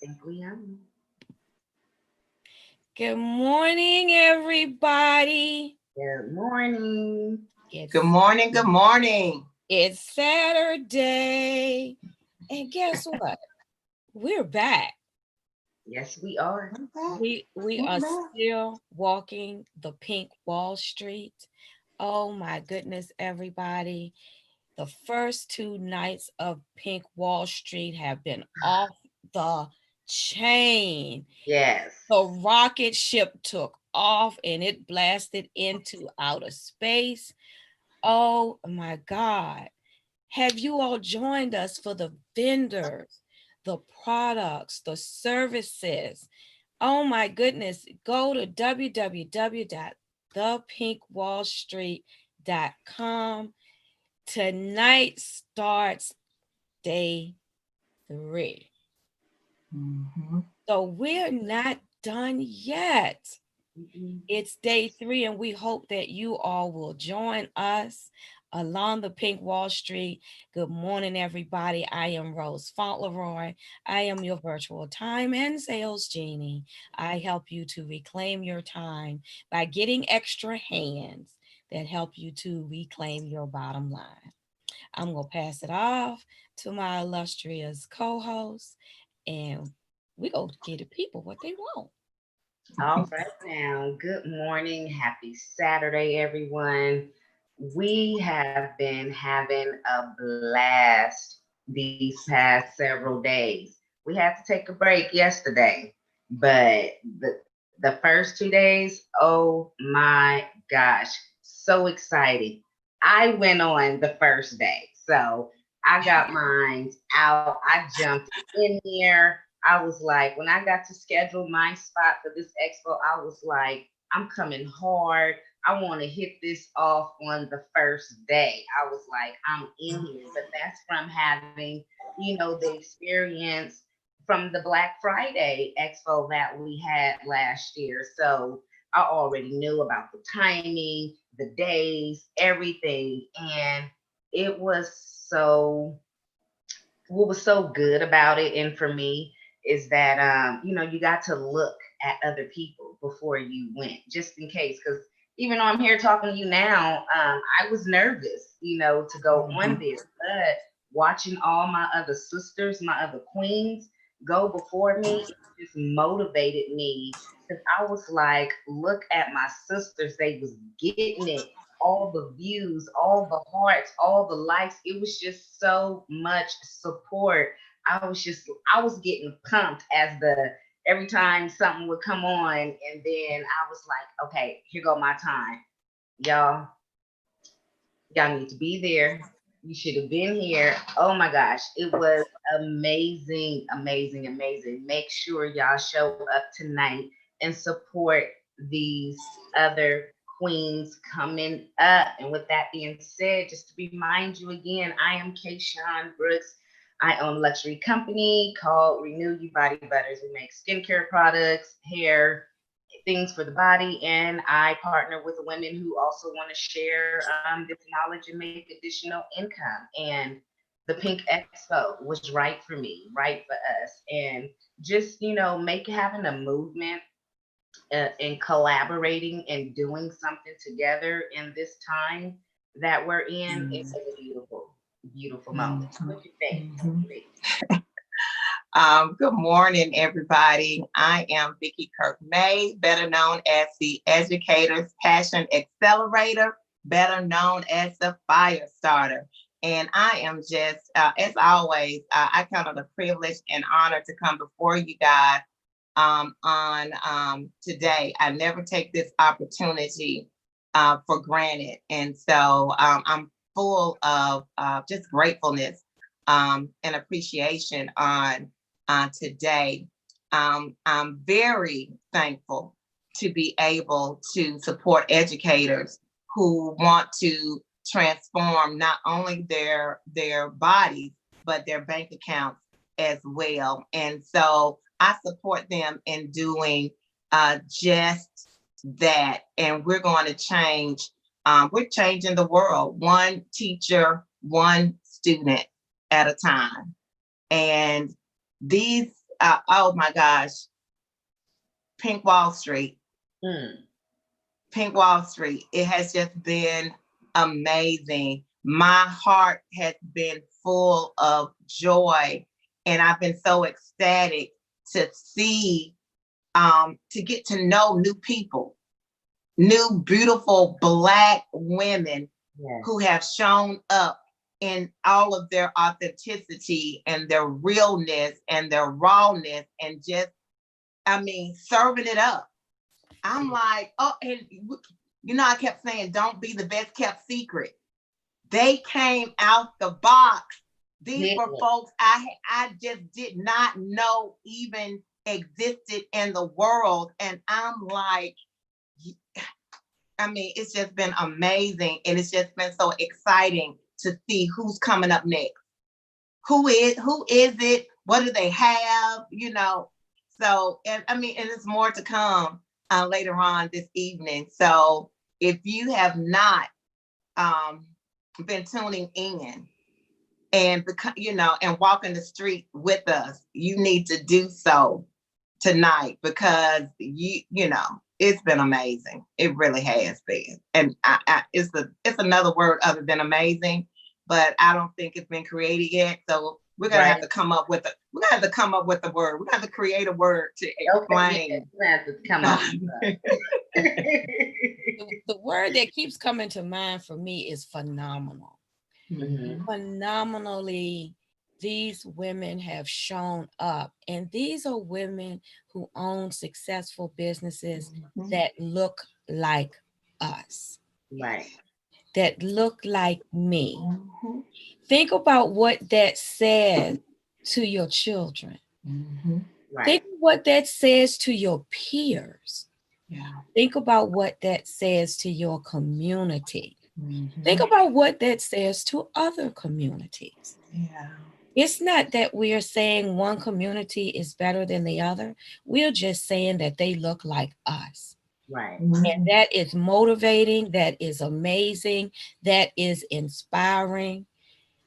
Think we on. Good morning, everybody. Good morning. It's Good morning. Good morning. it's Saturday, and guess what? We're back. Yes, we are. We are still walking the pink Wall Street. Oh my goodness, everybody. The first two nights of Pink Wall Street have been off the chain. Yes. The rocket ship took off and it blasted into outer space. Oh my God. Have you all joined us for the vendors, the products, the services? Oh my goodness. Go to www.thepinkwallstreet.com. Tonight starts day 3. Mm-hmm. So we're not done yet. It's day 3, and we hope that you all will join us along the Pink Wall Street. Good morning, everybody. I am Rose Fauntleroy. I am your virtual time and sales genie. I help you to reclaim your time by getting extra hands that help you to reclaim your bottom line. I'm going to pass it off to my illustrious co-host, and we go to get the people what they want. All right now. Good morning. Happy Saturday, everyone. We have been having a blast these past several days. We had to take a break yesterday, but the first 2 days, oh my gosh, so excited. I went on the first day. So I got mine out. I jumped in there. I was like, when I got to schedule my spot for this expo, I was like, I'm coming hard. I want to hit this off on the first day. I was like, I'm in here. But that's from having, the experience from the Black Friday expo that we had last year. So I already knew about the timing, the days, everything. And it was so what was so good about it, and for me, is that you got to look at other people before you went, just in case. Because even though I'm here talking to you now, I was nervous, to go on there. But watching all my other sisters, my other queens go before me, it just motivated me, because I was like, look at my sisters, they was getting it, all the views, all the hearts, all the likes. It was just so much support. I was getting pumped as the every time something would come on, and then I was like, okay, here go my time. Y'all, y'all need to be there. You should have been here. Oh my gosh, it was amazing, amazing, amazing. Make sure y'all show up tonight and support these other queens coming up. And with that being said, just to remind you again, I am Kayshawn Brooks. I own a luxury company called Renew You Body Butters. We make skincare products, hair, things for the body, and I partner with women who also want to share this knowledge and make additional income. And the Pink Expo was right for me, right for us, and just having a movement and collaborating and doing something together in this time that we're in. It was a beautiful, beautiful moment. What you think? Good morning, everybody. I am Vicki Kirk May, better known as the Educator's Passion Accelerator, better known as the Fire Starter. And I am just, as always, I count it a privilege and honor to come before you guys on today. I never take this opportunity for granted. And so I'm full of just gratefulness and appreciation on today. I'm very thankful to be able to support educators who want to transform not only their bodies, but their bank accounts as well. And so I support them in doing just that. And we're going to change. We're changing the world, one teacher, one student at a time. And these oh my gosh, Pink Wall Street. Pink Wall Street. It has just been amazing. My heart has been full of joy, and I've been so ecstatic to see, to get to know new people, new beautiful Black women who have shown up in all of their authenticity and their realness and their rawness, and just, I mean, serving it up. I'm like, oh, and I kept saying, don't be the best kept secret. They came out the box. These were folks I just did not know even existed in the world. And I'm like, I mean, it's just been amazing. And it's just been so exciting to see who's coming up next. Who is it? What do they have? So, and I mean, and there's more to come later on this evening. So if you have not been tuning in and and walking the street with us, you need to do so tonight, because it's been amazing. It really has been. And it's another word other than amazing, but I don't think it's been created yet. So we're gonna have to come up with a word. We're gonna have to create a word to explain. We have to come up with The word that keeps coming to mind for me is phenomenal. Phenomenally, these women have shown up, and these are women who own successful businesses that look like us, right? That look like me. Think about what that says to your children. Right. Think what that says to your peers. Think about what that says to your community. Think about what that says to other communities. It's not that we are saying one community is better than the other. We're just saying that they look like us. Right. And that is motivating. That is amazing. That is inspiring.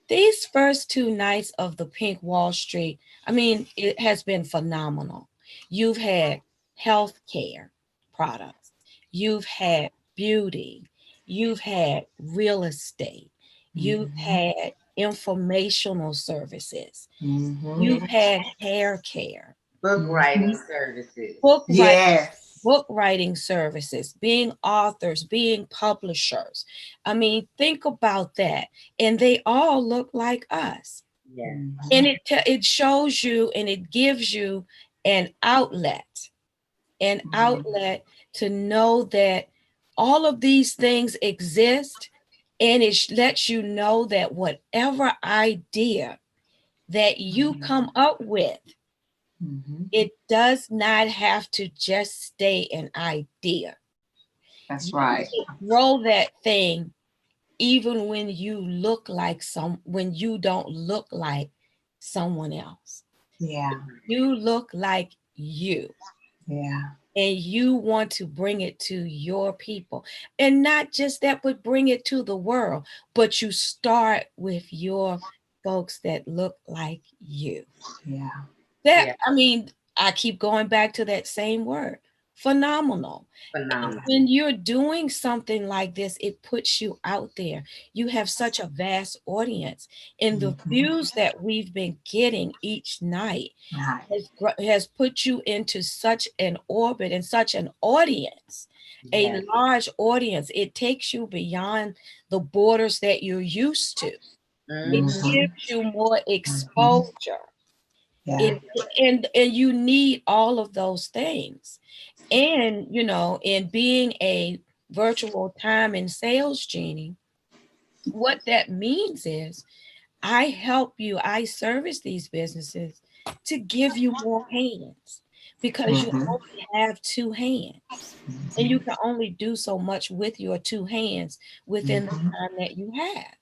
These first 2 nights of the Pink Wall Street, I mean, it has been phenomenal. You've had healthcare products. You've had beauty. You've had real estate. You've had informational services. You've had hair care. Book writing services. Book writing services, being authors, being publishers. I mean, think about that. And they all look like us. And it shows you, and it gives you an outlet to know that all of these things exist. And it lets you know that whatever idea that you come up with, it does not have to just stay an idea. That's right. Grow that thing even when you don't look like someone else. You look like you. And you want to bring it to your people. And not just that, but bring it to the world. But you start with your folks that look like you. I mean, I keep going back to that same word, phenomenal. When you're doing something like this, it puts you out there. You have such a vast audience, and the views that we've been getting each night has put you into such an orbit and such an audience, a large audience. It takes you beyond the borders that you're used to. It gives you more exposure. And you need all of those things. And, in being a virtual time and sales genie, what that means is I service these businesses to give you more hands, because you only have 2 hands, and you can only do so much with your 2 hands within the time that you have.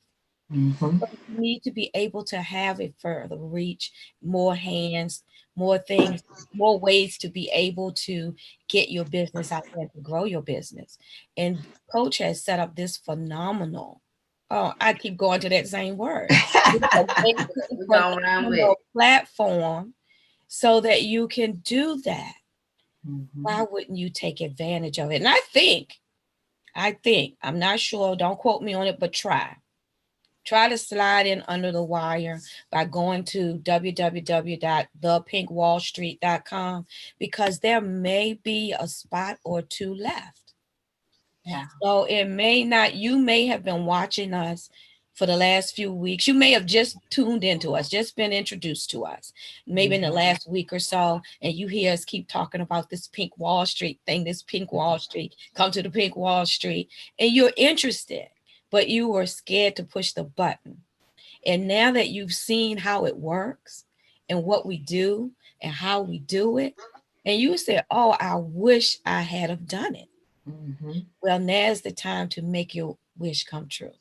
But you need to be able to have a further reach, more hands, more things, more ways to be able to get your business out there, to grow your business. And Coach has set up this phenomenal, I keep going to that same word, platform so that you can do that. Mhm. Why wouldn't you take advantage of it? And I think, I'm not sure, don't quote me on it, but try to slide in under the wire by going to www.thepinkwallstreet.com, because there may be a spot or two left. Yeah. So it may not, you may have been watching us for the last few weeks. You may have just tuned into us, just been introduced to us, maybe in the last week or so. And you hear us keep talking about this Pink Wall Street thing, this Pink Wall Street, come to the Pink Wall Street. And you're interested, but you were scared to push the button. And now that you've seen how it works and what we do and how we do it, and you say, oh, I wish I had have done it. Mhm. Well, now's the time to make your wish come true,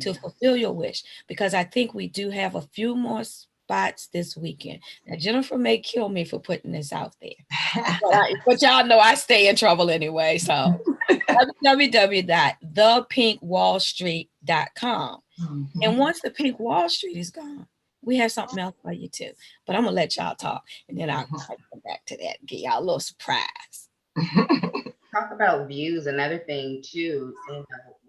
to Yeah. fulfill your wish, because I think we do have a few more spots this weekend. Now, Jennifer may kill me for putting this out there, but y'all know I stay in trouble anyway. So www.thepinkwallstreet.com. Mhm. And once the Pink Wall Street is gone, we have something else for you too. But I'm gonna let y'all talk, and then I'll come back to that and get y'all a little surprise. Talk about views. Another thing too,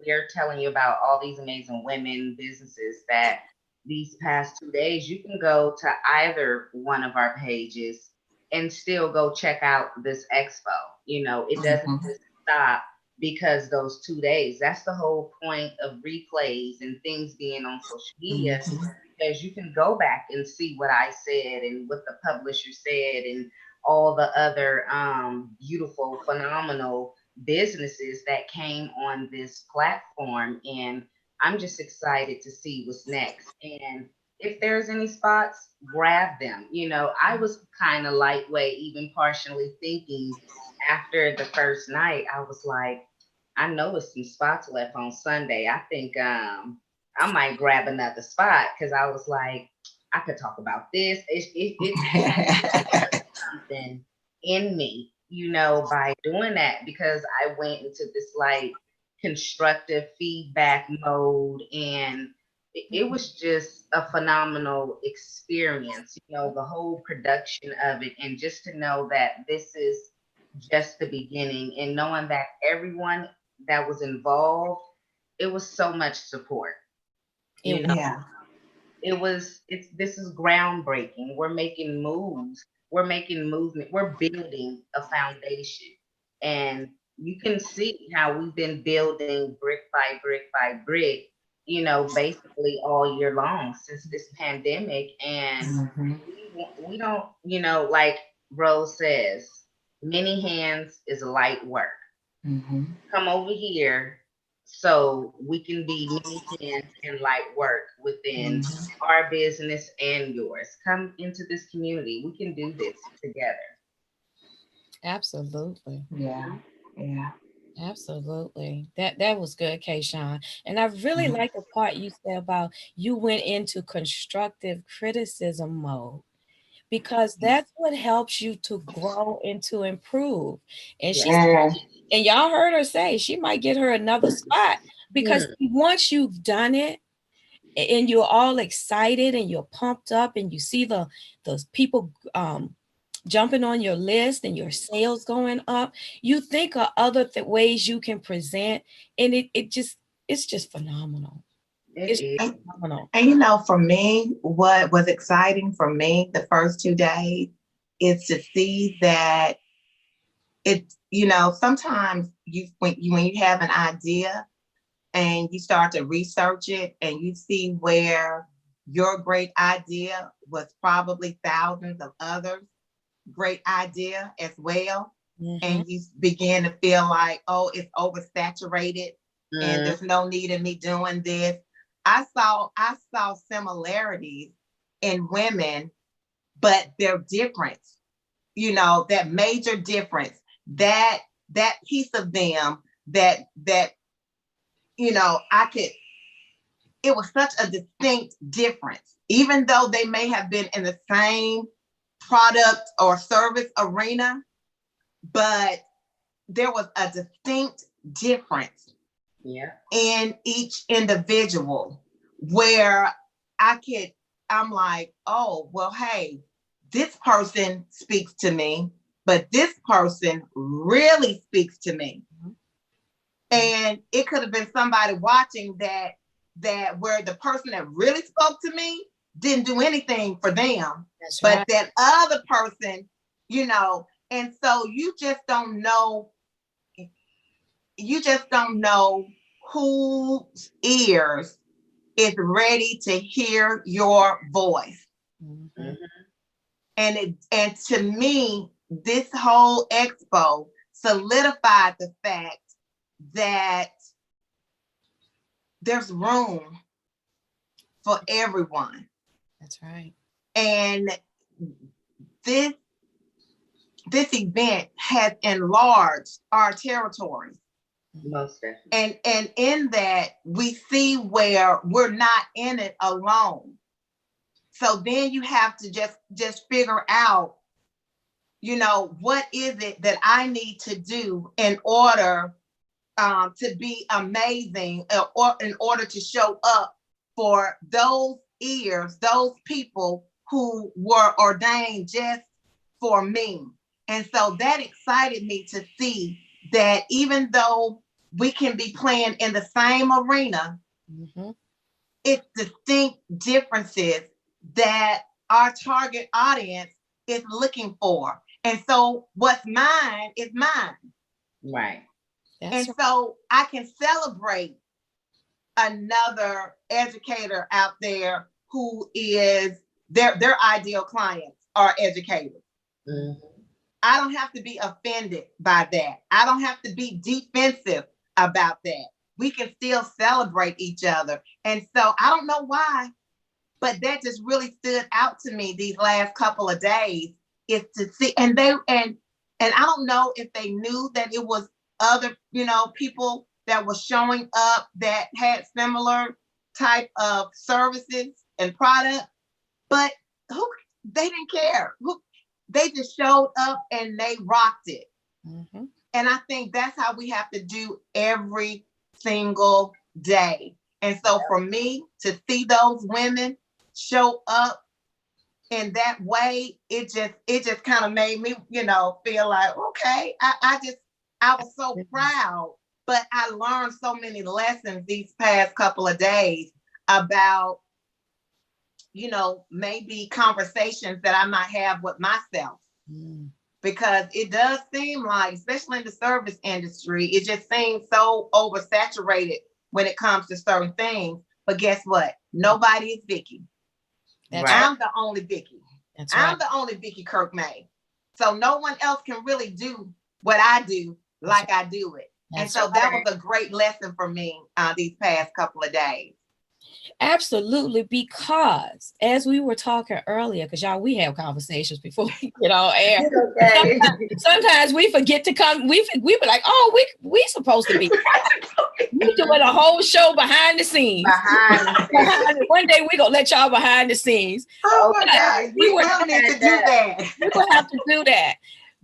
we're telling you about all these amazing women businesses that these past 2 days you can go to either one of our pages and still go check out this expo. It doesn't Mhm. just stop because those 2 days. That's the whole point of replays and things being on social media, Mhm. because you can go back and see what I said and what the publisher said and all the other beautiful, phenomenal businesses that came on this platform. And I'm just excited to see what's next. And if there's any spots, grab them. I was kind of lightweight, even partially thinking after the first night, I was like, I know it's some spots left on Sunday. I think I might grab another spot, because I was like, I could talk about this. It something in me, by doing that, because I went into this like constructive feedback mode, and it was just a phenomenal experience, the whole production of it, and just to know that this is just the beginning, and knowing that everyone that was involved, it was so much support. You know, Yeah. this is groundbreaking. We're making moves. We're making movement. We're building a foundation. And you can see how we've been building brick by brick by brick, basically all year long since this pandemic. And Mhm. we don't, like Rose says, many hands is light work. Mhm. Come over here so we can be many hands and light work within Mhm. our business and yours. Come into this community. We can do this together. Absolutely. Yeah. Yeah. Absolutely. That was good, Kayshawn. And I really Mhm. like the part you said about you went into constructive criticism mode, because that's what helps you to grow and to improve. And she's Yeah. and y'all heard her say she might get her another spot, because Hmm. once you've done it and you're all excited and you're pumped up and you see those people jumping on your list and your sales going up, you think of other ways you can present, and it's just phenomenal. It It's is. phenomenal. And for me, what was exciting for me the first 2 days is to see that sometimes when you have an idea and you start to research it and you see where your great idea was probably thousands of others great idea as well. Mhm. And you begin to feel like, oh, it's oversaturated and Mm, there's no need in me doing this. I saw similarities in women, but they're different. That major difference, that piece of them that I could, it was such a distinct difference, even though they may have been in the same product or service arena, but there was a distinct difference yeah. in each individual where I'm like, oh, well, hey, this person speaks to me, but this person really speaks to me. And it could have been somebody watching that where the person that really spoke to me didn't do anything for them. That's but right. that other person, and so you just don't know whose ears is ready to hear your voice. Mhm. And to me, this whole expo solidified the fact that there's room for everyone. That's right. And this event has enlarged our territories. Most definitely. And in that, we see where we're not in it alone. So then you have to just figure out, what is it that I need to do in order to be amazing, or in order to show up for those ears, those people who were ordained just for me. And so that excited me to see that even though we can be playing in the same arena, it's distinct differences that our target audience is looking for. And so what's mine is mine. Right. And so I can celebrate another educator out there who is their ideal clients are educators. I don't have to be offended by that. I don't have to be defensive about that. We can still celebrate each other. And so I don't know why, but that just really stood out to me these last couple of days, is to see, and I don't know if they knew that it was other, people that were showing up that had similar type of services and products, but they didn't care. They just showed up and they rocked it. And I think that's how we have to do every single day. And so for me to see those women show up in that way, it just kind of made me, feel like, okay, I was so proud, but I learned so many lessons these past couple of days about, maybe conversations that I might have with myself. Because it does seem like, especially in the service industry, it just seems so oversaturated when it comes to certain things. But guess what? Nobody is Vicky. I'm the only Vicky. I'm the only Vicky Kirkmay. So no one else can really do what I do like I do it. And so that was a great lesson for me these past couple of days. Absolutely, because as we were talking earlier, because y'all, we have conversations before we get on air. Okay. Sometimes we forget to come. We be like, oh, we supposed to be. We doing a whole show behind the scenes. One day we gonna let y'all behind the scenes. Oh my God, we will need to do that. We will have to do that.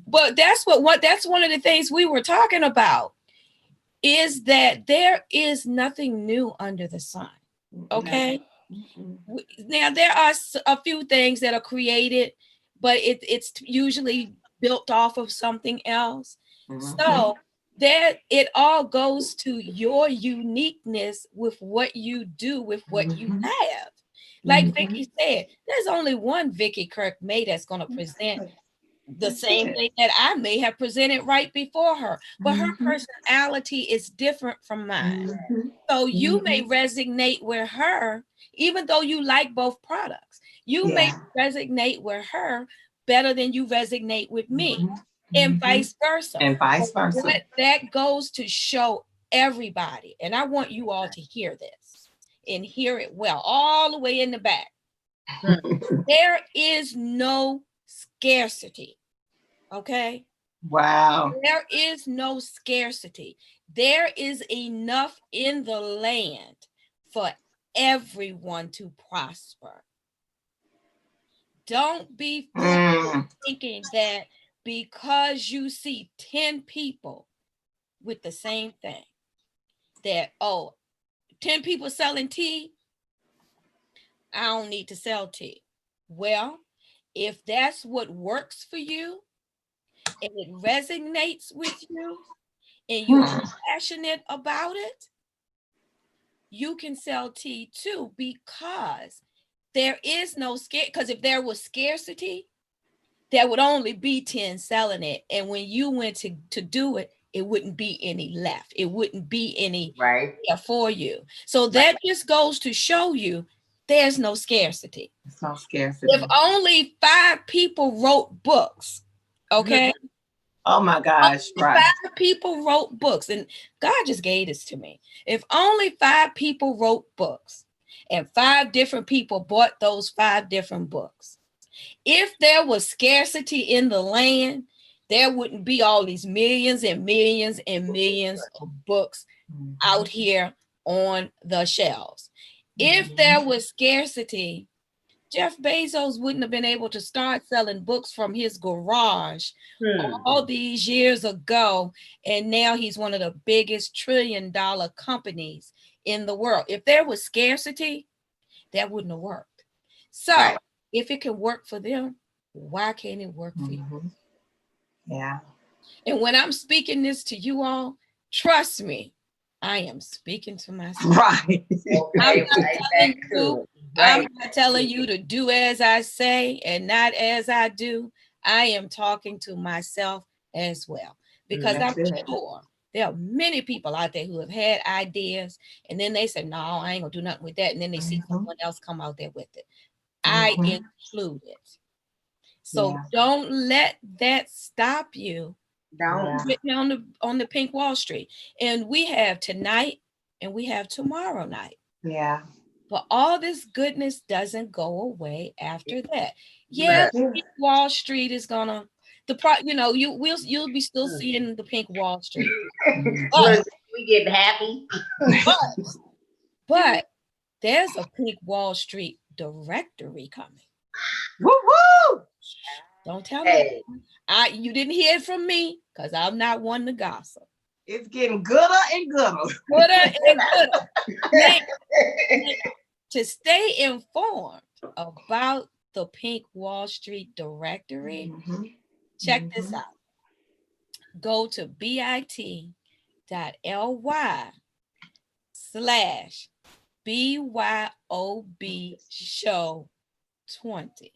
But that's that's one of the things we were talking about, is that there is nothing new under the sun. Okay. Now there are a few things that are created, but it's usually built off of something else. So that it all goes to your uniqueness with what you do with what you have. Like Vicky said, there's only one Vicky Kirkmay that's going to present the same thing that I may have presented right before her, but her personality is different from mine. So you may resonate with her, even though you like both products. You may resonate with her better than you resonate with me, and vice versa. But that goes to show everybody, and I want you all to hear this and hear it well, all the way in the back. There is no scarcity. Okay. Wow. There is no scarcity. There is enough in the land for everyone to prosper. Don't be thinking that because you see 10 people with the same thing, that, 10 people selling tea, I don't need to sell tea. Well, If that's what works for you and it resonates with you and you're passionate about it, you can sell tea too, because there is no because if there was scarcity, there would only be 10 selling it. And when you went to do it, it wouldn't be any left. It wouldn't be any for you. So that just goes to show you there's no scarcity. It's no scarcity. If only 5 people wrote books, okay? Oh my gosh, right. 5 people wrote books, and God just gave this to me. If only 5 people wrote books and 5 different people bought those 5 different books, if there was scarcity in the land, there wouldn't be all these millions and millions and millions of books out here on the shelves. If there was scarcity, Jeff Bezos wouldn't have been able to start selling books from his garage all these years ago. And now he's one of the biggest trillion-dollar companies in the world. If there was scarcity, that wouldn't have worked. So if it can work for them, why can't it work for you? Yeah. And when I'm speaking this to you all, trust me, I am speaking to myself. Right. I'm not telling you to do as I say and not as I do. I am talking to myself as well, because I'm sure there are many people out there who have had ideas and then they say, no, I ain't gonna do nothing with that. And then they see someone else come out there with it. I include it. So don't let that stop you. Getting on the Pink Wall Street. And we have tonight and we have tomorrow night. Yeah. But all this goodness doesn't go away after that. Yeah, Pink Wall Street is gonna you'll be still seeing the Pink Wall Street. But we get happy. But there's a Pink Wall Street directory coming. Woo woo! Don't tell me. You didn't hear it from me, because I'm not one to gossip. It's getting gooder and gooder. Gooder and gooder. To stay informed about the Pink Wall Street directory, check this out. Go to bit.ly/BYOB show 20.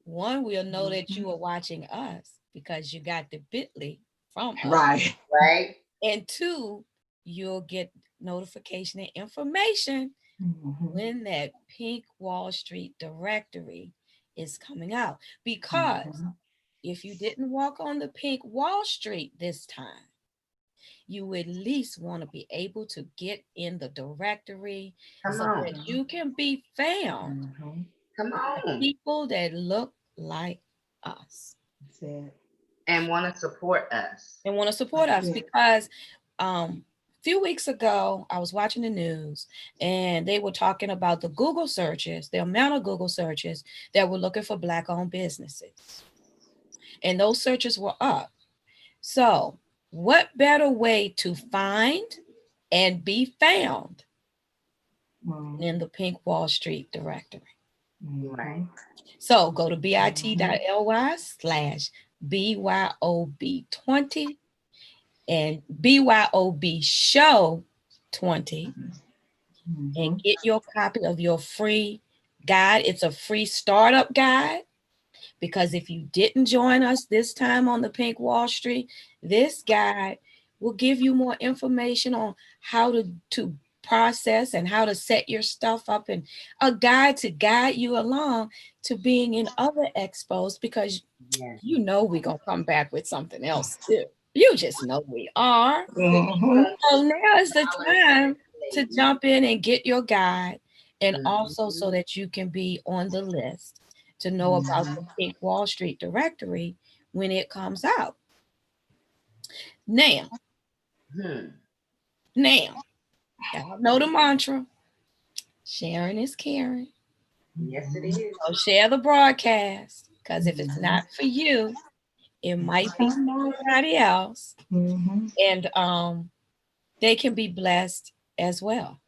One, we'll know that you are watching us because you got the bit.ly from us. Right. And 2, you'll get notification and information when that Pink Wall Street directory is coming out. Because if you didn't walk on the Pink Wall Street this time, you at least want to be able to get in the directory that you can be found. Come on. People that look like us. That's it. And want to support us. Because a few weeks ago, I was watching the news and they were talking about the Google searches, the amount of Google searches that were looking for Black-owned businesses. And those searches were up. So what better way to find and be found in the Pink Wall Street directory? Right. So go to bit.ly/BYOB20 and BYOB show 20 and get your copy of your free guide. It's a free startup guide, because if you didn't join us this time on the Pink Wall Street, this guide will give you more information on how to process and how to set your stuff up, and a guide to guide you along to being in other expos, because you know we're going to come back with something else too. You just know we are. So now is the time to jump in and get your guide, and also so that you can be on the list to know about the Pink Wall Street directory when it comes out. Now, y'all know the mantra, sharing is caring. Yes, it is. So share the broadcast, because if it's not for you, it might be for somebody else. And they can be blessed as well.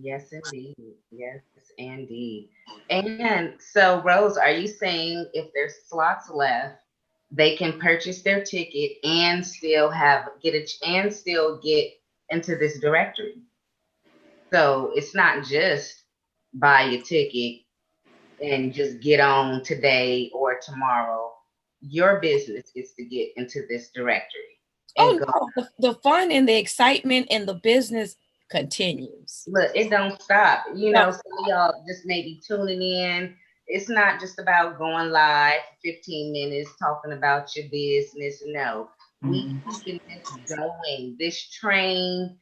Yes, indeed. Yes, indeed. And so, Rose, are you saying if there's slots left, they can purchase their ticket and still get into this directory? So it's not just buy your ticket and just get on today or tomorrow. Your business gets to get into this directory and Oh go. no, the fun and the excitement and the business continues. Look, it don't stop. No. Some of y'all just may be tuning in. It's not just about going live for 15 minutes talking about your business. No, we keeping this going. This train,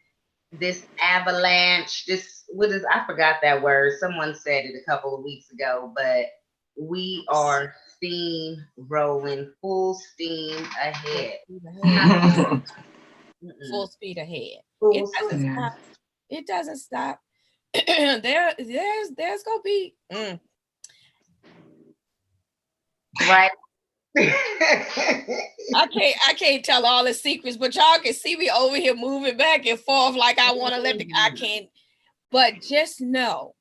this avalanche, this what is I forgot that word. Someone said it a couple of weeks ago, but we are steam rolling, full steam ahead. Full speed ahead. Full It doesn't steam. stop. It doesn't stop. There's gonna be Right. I can't tell all the secrets, but y'all can see me over here moving back and forth like I want to I can't. But just know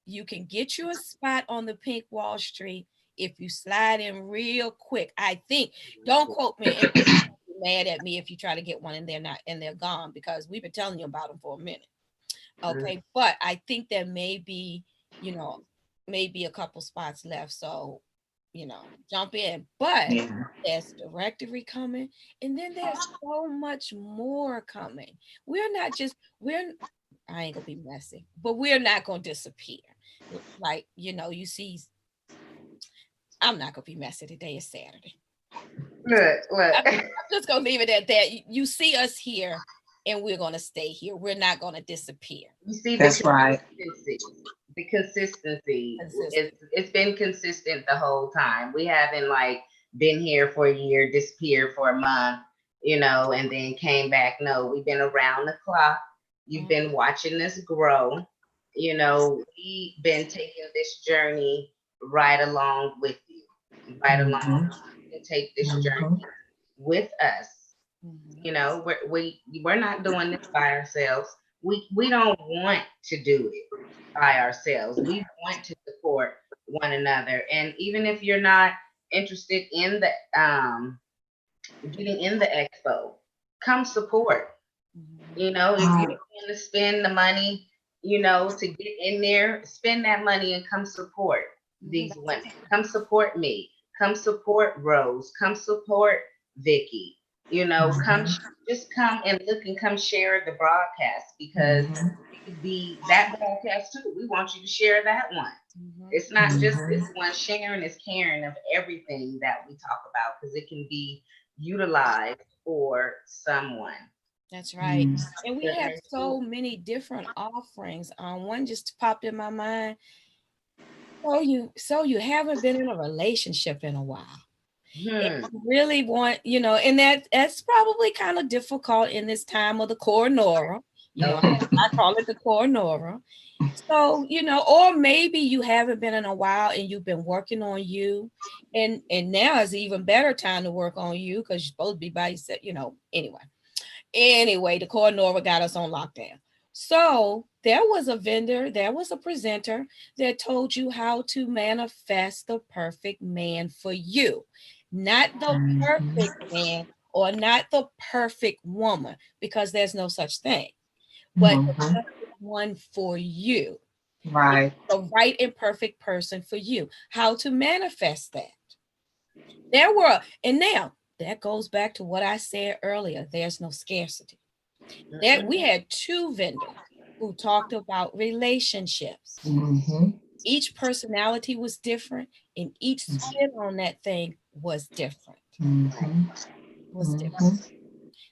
you can get you a spot on the Pink Wall Street if you slide in real quick. I think. Don't quote me. And mad at me if you try to get one and they're gone, because we've been telling you about them for a minute. Okay, but I think there may be, maybe a couple spots left. So, jump in. But there's directory coming, and then there's so much more coming. I ain't gonna be messy, but we're not gonna disappear. Like, you see, I'm not gonna be messy today. It's Saturday. Look. I'm just gonna leave it at that. You see us here, and we're gonna stay here. We're not gonna disappear. You see, that's right. The consistency. It's been consistent the whole time. We haven't been here for a year, disappeared for a month, and then came back. No, we've been around the clock. You've been watching us grow. We've been taking this journey right along with you. Right along. You take this journey with us. We're not doing this by ourselves. We don't want to do it by ourselves. We want to support one another. And even if you're not interested in the getting in the expo, come support. If you want to spend the money, to get in there, spend that money and come support these women. Come support me. Come support Rose. Come support Vicky. Come and look and come share the broadcast, because it could be that broadcast too. We want you to share that one. It's not just this one. Sharing is caring of everything that we talk about, because it can be utilized for someone. That's right. And we have so many different offerings. One just popped in my mind. So you haven't been in a relationship in a while. And you really want, and that's probably kind of difficult in this time of the coronora. I call it the coronora. So, or maybe you haven't been in a while and you've been working on you. And now is an even better time to work on you, because you're supposed to be by yourself, Anyway, the coronora got us on lockdown. So there was a presenter that told you how to manifest the perfect man for you. Not the perfect man or not the perfect woman, because there's no such thing, but the perfect one for you. Right. The right and perfect person for you. How to manifest that. And now that goes back to what I said earlier. There's no scarcity. We had two vendors who talked about relationships. Each personality was different, and each spin on that thing was different.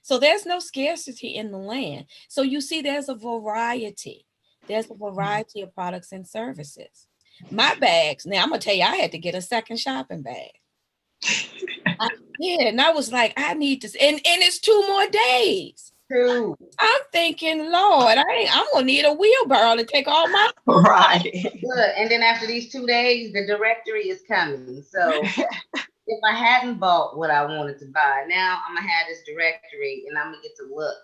So there's no scarcity in the land. So you see, there's a variety. There's a variety of products and services. My bags, now I'm gonna tell you, I had to get a second shopping bag. I did, and I was like, I need to, and it's 2 more days. I'm thinking, Lord, I'm gonna need a wheelbarrow to take all my right. Look, and then after these 2 days, the directory is coming. So if I hadn't bought what I wanted to buy, now I'm gonna have this directory and I'm gonna get to look,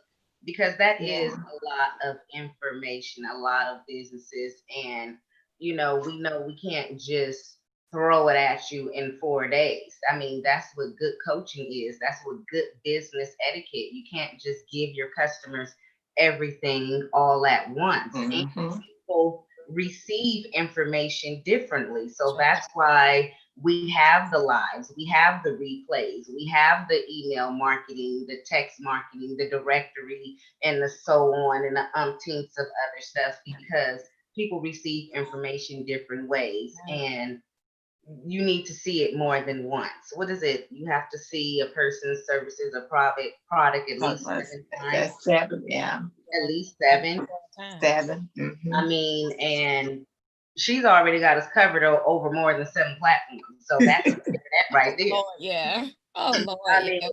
because that is a lot of information, a lot of businesses, and we know we can't just throw it at you in 4 days. I mean, that's what good coaching is. That's what good business etiquette. You can't just give your customers everything all at once. And Mhm. people receive information differently. So that's why we have the lives, we have the replays, we have the email marketing, the text marketing, the directory, and the so on, and the umpteenths of other stuff, because people receive information different ways. And you need to see it more than once. What is it? You have to see a person's services or product at least 7 times. That's 7, yeah. At least 7. 7. I mean, and she's already got us covered over more than 7 platforms. So that's that right there. Lord, yeah. Oh Lord, I mean, yeah.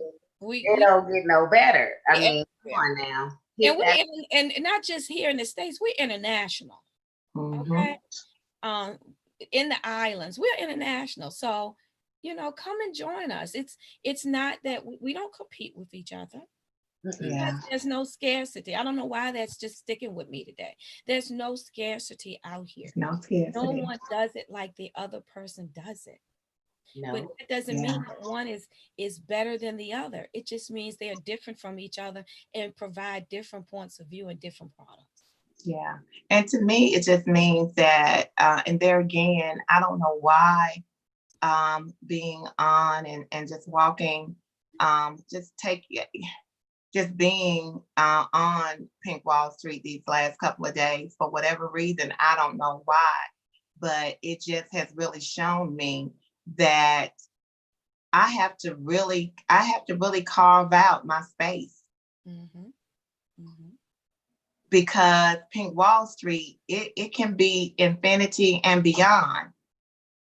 it don't get no better. I mean, come everywhere. on now. And and not just here in the States, we're international. Okay. In the islands, we're international. So, come and join us. It's not that we don't compete with each other. Yeah. There's no scarcity. I don't know why that's just sticking with me today. There's no scarcity out here. No scarcity. No one does it like the other person does it. No. But it doesn't mean that one is better than the other. It just means they are different from each other and provide different points of view and different products. Yeah. And to me, it just means that, and there again, I don't know why being on and just walking, just being on Pink Wall Street these last couple of days, for whatever reason, I don't know why, but it just has really shown me that I have to really carve out my space. Mm-hmm. Mm-hmm. Because Pink Wall Street, it can be infinity and beyond.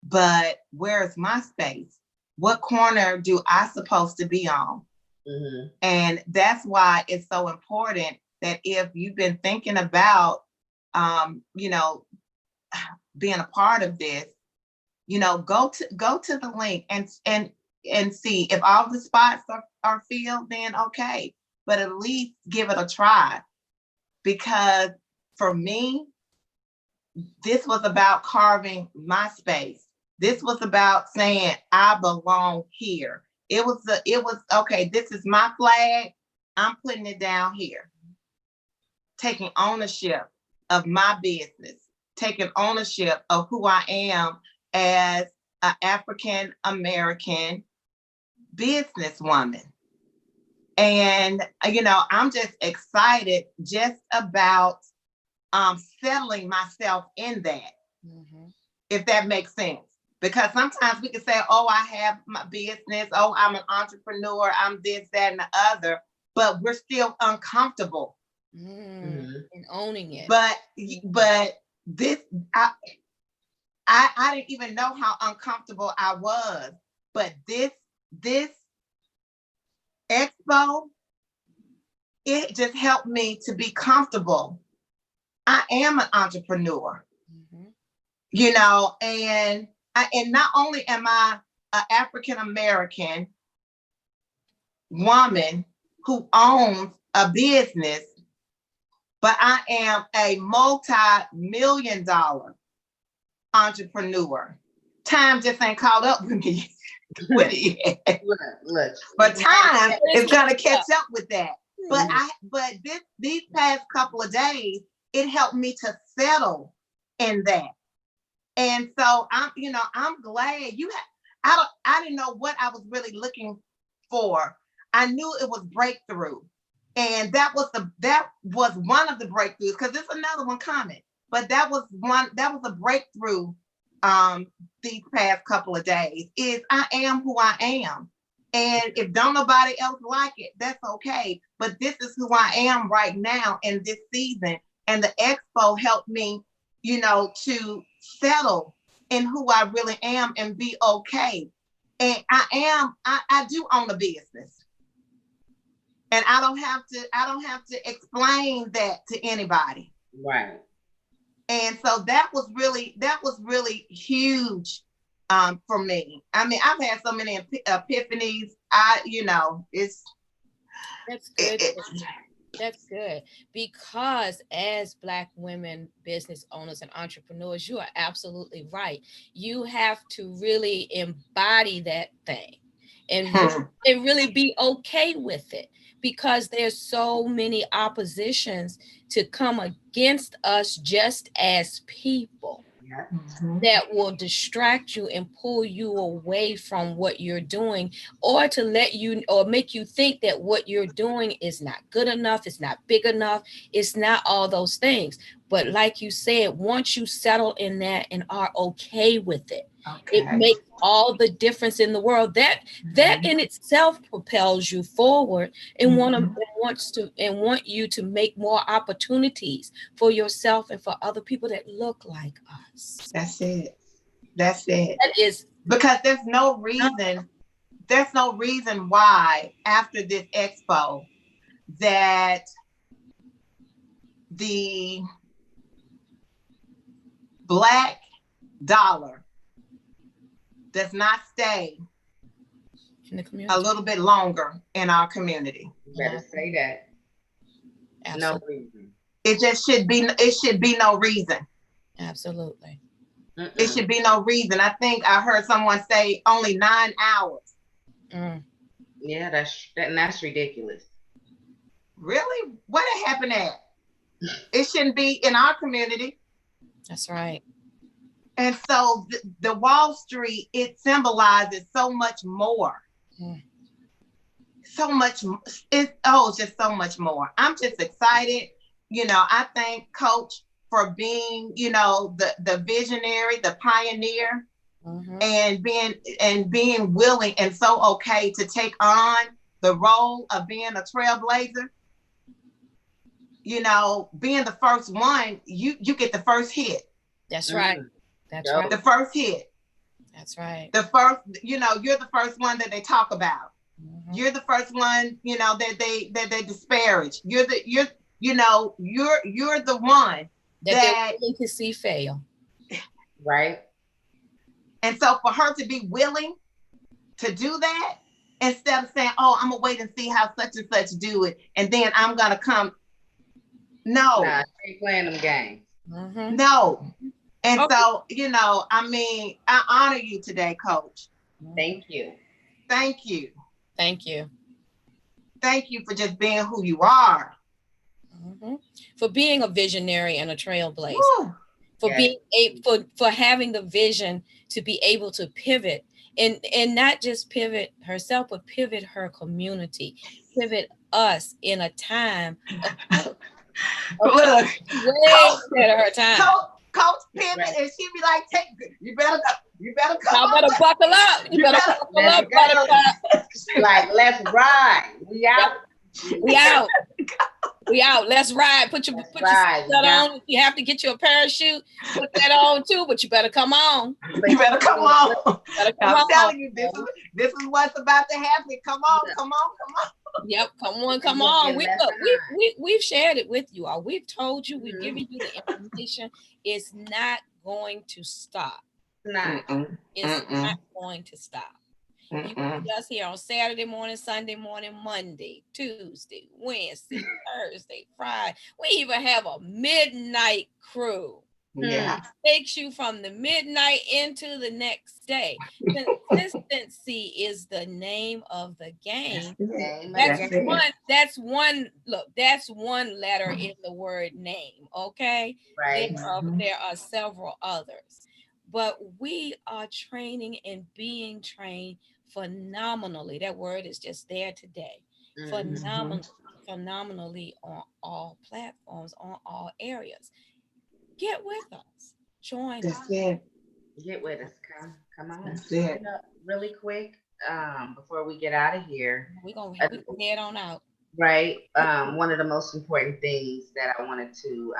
But where's my space? What corner do I supposed to be on? Mm-hmm. And that's why it's so important that if you've been thinking about, being a part of this, go to the link and see if all the spots are filled. Then okay, but at least give it a try. Because for me, this was about carving my space. This was about saying I belong here. It was okay, this is my flag. I'm putting it down here. Taking ownership of my business, taking ownership of who I am as an African American businesswoman. And I'm just excited just about settling myself in that, if that makes sense. Because sometimes we can say, oh, I have my business, oh, I'm an entrepreneur, I'm this, that, and the other, but we're still uncomfortable and owning it. But this, I didn't even know how uncomfortable I was. But this expo, it just helped me to be comfortable. I am an entrepreneur, and not only am I an African American woman who owns a business, but I am a multi-million-dollar entrepreneur. Time just ain't caught up with me. Look. But time is gonna catch up with that. But these past couple of days, it helped me to settle in that. And so I'm glad I didn't know what I was really looking for. I knew it was breakthrough. And that was one of the breakthroughs, because there's another one coming. But that was a breakthrough these past couple of days, is I am who I am. And if don't nobody else like it, that's okay. But this is who I am right now in this season. And the expo helped me, to settle in who I really am and be okay. And I do own a business. And I don't have to explain that to anybody. Right. And so that was really huge for me. I mean, I've had so many epiphanies. That's good. That's good, because as Black women business owners and entrepreneurs, you are absolutely right. You have to really embody that thing and really be okay with it, because there's so many oppositions to come against us just as people Yeah. that will distract you and pull you away from what you're doing, or to let you or make you think that what you're doing is not good enough, it's not big enough, it's not all those things. But like you said, once you settle in that and are okay with it, it Okay. makes all the difference in the world. That in itself propels you forward and want you to make more opportunities for yourself and for other people that look like us. That's it. That's it. That is Because there's no reason why after this expo that the Black dollar does not stay in the a community. little bit longer in our community. You better say that. Absolutely. No reason. It should be no reason. Absolutely. It should be no reason. I think I heard someone say only 9 hours. Yeah, that's ridiculous. Really? What happened at? It shouldn't be in our community. That's right. And so the Wall Street, it symbolizes so much more. So much. It's just so much more. I'm just excited. I thank Coach for being, the visionary, the pioneer, and being willing and so okay to take on the role of being a trailblazer. Being the first one, you get the first hit. That's right. That's right. The first hit. That's right. The first, you're the first one that they talk about. You're the first one, that they disparage. You're the one that they're willing to see fail. Right. And so for her to be willing to do that, instead of saying, oh, I'm gonna wait and see how such and such do it, and then I'm gonna come. No. Nah, she ain't playing them games. No. And so, I honor you today, Coach. Thank you. Thank you. Thank you. Thank you for just being who you are. For being a visionary and a trailblazer. Woo. For having the vision to be able to pivot and not just pivot herself, but pivot her community, pivot us in a time of look, way ahead of her time. Coach pivot, and she be like, you better come. Y'all better buckle up. You better buckle up, buttercup. She like, let's ride. We out. We out. We out. Let's ride. Put your seatbelt on. You have to get you a parachute. Put that on too, but you better come on. You better come on. I'm telling you, this is what's about to happen. Come on. Yep, come on. We've shared it with you all. We've told you, we've given you the information. It's not going to stop. It's not going to stop. You can see us here on Saturday morning, Sunday morning, Monday, Tuesday, Wednesday, Thursday, Friday. We even have a midnight crew. Yeah. Takes you from the midnight into the next day. Consistency is the name of the game. That's one letter in the word name. Okay. Right. There are several others. But we are training and being trained phenomenally. That word is just there today. Phenomenally on all platforms, on all areas. Get with us. Join us. Get with us. Come on. Really quick, before we get out of here. We're gonna head on out. Right. One of the most important things that I wanted to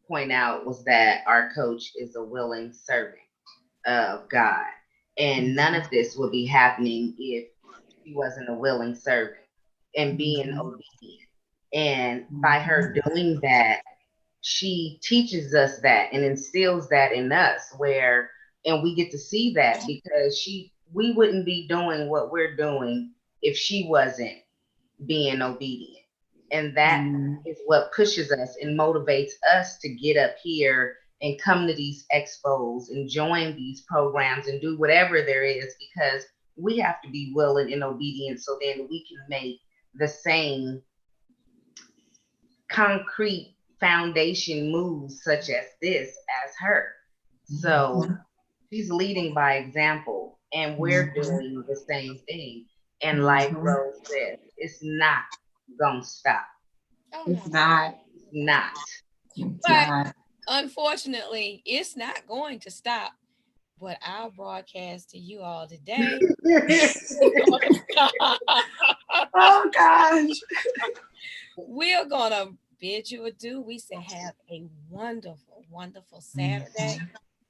point out was that our coach is a willing servant of God. And none of this would be happening if she wasn't a willing servant and being obedient. And by her doing that, she teaches us that and instills that in us and we get to see that because we wouldn't be doing what we're doing if she wasn't being obedient. And that is what pushes us and motivates us to get up here and come to these expos and join these programs and do whatever there is, because we have to be willing and obedient so then we can make the same concrete foundation moves such as this as her. So she's leading by example, and we're doing the same thing. And like Rose said, it's not gonna stop. Oh, It's no. not. It's not. It's But not. unfortunately, it's not going to stop. But our broadcast to you all today. Oh gosh. We're gonna bid you adieu. We say have a wonderful, wonderful Saturday.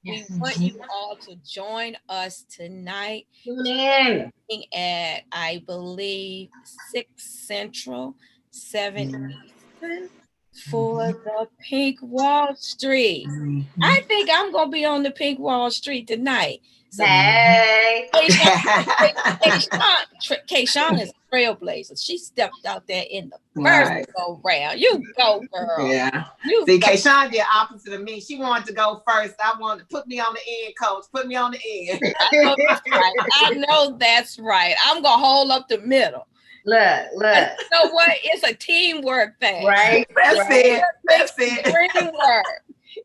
Yes. We want you all to join us tonight Tune in. at, I believe, 6 Central, 7 Eastern for the Pink Wall Street. I think I'm gonna be on the Pink Wall Street tonight. So Hey. Kayshawn is a trailblazer. She stepped out there in the first Right. go round. You go, girl. Yeah. You See, go. Kayshawn did opposite of me. She wanted to go first. I wanted to put me on the end, coach. Put me on the end. I know that's right. I know that's right. I'm gonna hold up the middle. Look. You know what? It's a teamwork thing. Right. That's right. it. That's it. Dream work.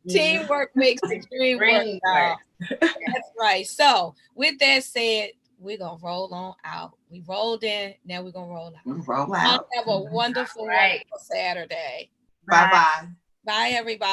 Teamwork makes the dream work. Dream Y'all. work. That's right. So, with that said, we're gonna roll on out. We rolled in. Now we're gonna roll out. Roll out. Have a wonderful, Right. wonderful Saturday. Bye-bye. Bye, everybody.